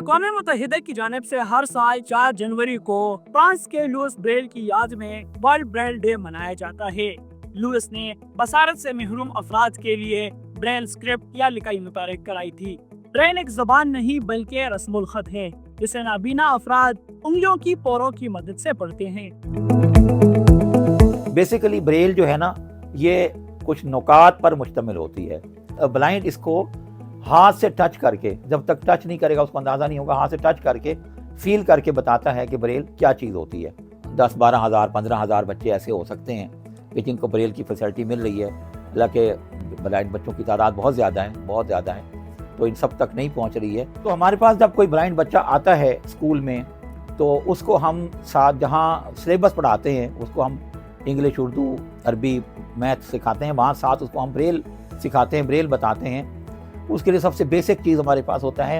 اقوام متحدہ کی جانب سے ہر سال 4 جنوری کو فرانس کے لوئس بریل کی یاد میں ورلڈ بریل ڈے منایا جاتا ہے۔ لوئس نے بصارت سے محروم افراد کے لیے بریل اسکرپٹ یا لکھائی متعارف کرائی تھی۔ بریل ایک زبان نہیں بلکہ رسم الخط ہے جسے نابینا افراد انگلیوں کی پوروں کی مدد سے پڑھتے ہیں۔ بیسیکلی بریل جو ہے نا یہ کچھ نکات پر مشتمل ہوتی ہے۔ بلائنڈ اس کو ہاتھ سے ٹچ کر کے، جب تک ٹچ نہیں کرے گا اس کو اندازہ نہیں ہوگا، ہاتھ سے ٹچ کر کے فیل کر کے بتاتا ہے کہ بریل کیا چیز ہوتی ہے۔ 10-12 ہزار 15 ہزار بچے ایسے ہو سکتے ہیں کہ جن کو بریل کی فیسلٹی مل رہی ہے، حالانکہ بلائنڈ بچوں کی تعداد بہت زیادہ ہے، تو ان سب تک نہیں پہنچ رہی ہے۔ تو ہمارے پاس جب کوئی بلائنڈ بچہ آتا ہے اسکول میں تو اس کو ہم ساتھ جہاں سلیبس پڑھاتے ہیں اس کو ہم انگلش، اردو، عربی، میتھ سکھاتے ہیں، وہاں ساتھ اس کو ہم بریل سکھاتے ہیں، بریل بتاتے ہیں۔ اس کے لیے سب سے بیسک چیز ہمارے پاس ہوتا ہے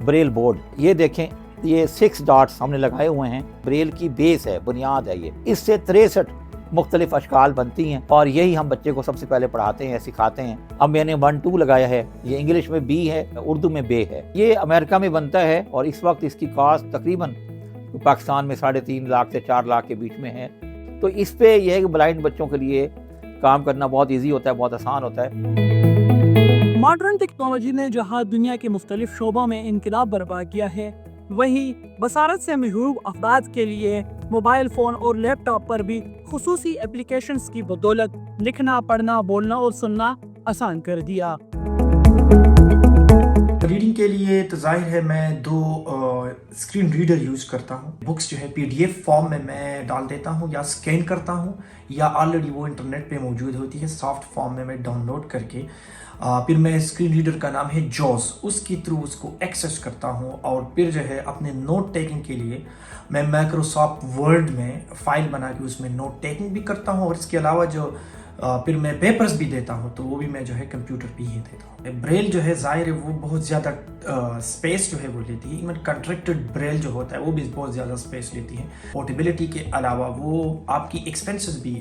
بریل بورڈ۔ یہ دیکھیں، یہ 6 ڈاٹس ہم نے لگائے ہوئے ہیں، بریل کی بیس ہے، بنیاد ہے یہ۔ اس سے 63 مختلف اشکال بنتی ہیں اور یہی ہم بچے کو سب سے پہلے پڑھاتے ہیں، سکھاتے ہیں۔ اب میں نے 1-2 لگایا ہے، یہ انگلش میں بی ہے، اردو میں بے ہے۔ یہ امریکہ میں بنتا ہے اور اس وقت اس کی کاسٹ تقریباً پاکستان میں 3.5 لاکھ سے 4 لاکھ کے بیچ میں ہے۔ تو اس پہ یہ ہے کہ بلائنڈ بچوں کے لیے کام کرنا بہت ایزی ہوتا ہے، بہت آسان ہوتا ہے۔ ماڈرن ٹیکنالوجی نے جہاں دنیا کے مختلف شعبوں میں انقلاب برپا کیا ہے، وہیں بصارت سے محروم افراد کے لیے موبائل فون اور لیپ ٹاپ پر بھی خصوصی اپلیکیشنز کی بدولت لکھنا، پڑھنا، بولنا اور سننا آسان کر دیا۔ ریڈنگ کے لیے تو ظاہر ہے میں 2 اسکرین ریڈر یوز کرتا ہوں۔ بکس جو ہے PDF فارم میں ڈال دیتا ہوں یا اسکین کرتا ہوں، یا آلریڈی وہ انٹرنیٹ پہ موجود ہوتی ہے سافٹ فارم میں ڈاؤن لوڈ کر کے۔ پھر میں اسکرین ریڈر کا نام ہے جوز، اس کی تھرو اس کو ایکسیس کرتا ہوں، اور پھر جو ہے اپنے نوٹ ٹیکنگ کے لیے میں مائکروسافٹ ورڈ میں فائل بنا کے اس میں نوٹ ٹیکنگ بھی کرتا ہوں، اور اس کے علاوہ جو پھر میں پیپرز بھی دیتا ہوں تو وہ بھی میں جو ہے کمپیوٹر پہ ہی دیتا ہوں۔ بریل جو ہے ظاہر ہے وہ بہت زیادہ اسپیس جو ہے وہ لیتی ہے، ایون کنٹریکٹڈ بریل جو ہوتا ہے وہ بھی بہت زیادہ اسپیس لیتی ہے۔ پورٹیبلٹی کے علاوہ وہ آپ کی ایکسپینسز بھی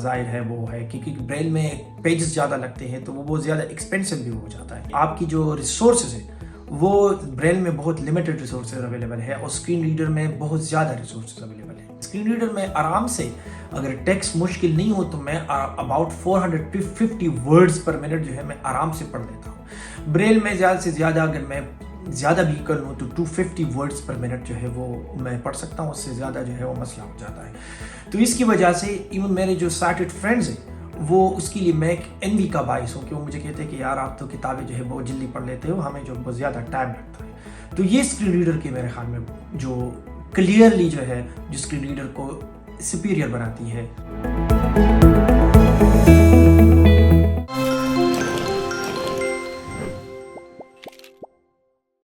ظاہر ہے وہ ہے، کیونکہ بریل میں پیجز زیادہ لگتے ہیں تو وہ بہت زیادہ ایکسپینسو بھی ہو جاتا ہے۔ آپ کی جو ریسورسز ہے وہ بریل میں بہت لمیٹڈ ریسورسز اویلیبل ہے، اور اسکرین ریڈر میں بہت زیادہ ریسورسز اویلیبل ہے۔ اسکرین ریڈر میں آرام سے اگر ٹیکسٹ مشکل نہیں ہو تو میں اباؤٹ 450 ورڈز پر منٹ جو ہے میں آرام سے پڑھ لیتا ہوں۔ بریل میں زیادہ سے زیادہ اگر میں زیادہ بھی کر لوں تو 250 ورڈز پر منٹ جو ہے وہ میں پڑھ سکتا ہوں، اس سے زیادہ جو ہے وہ مسئلہ ہو جاتا ہے۔ تو اس کی وجہ سے ایون میرے جو سائٹڈ فرینڈز ہیں وہ اس کے لیے میں ایک انوی کا باعث ہوں کہ وہ مجھے کہتے ہیں کہ یار آپ تو کتابیں جو ہے بہت جلدی پڑھ لیتے ہو، ہمیں جو بہت زیادہ ٹائم لگتا ہے۔ تو یہ اسکرین ریڈر کے میرے خیال میں جو کلیئرلی جو ہے جو اسکرین ریڈر کو سپیریئر بناتی ہے۔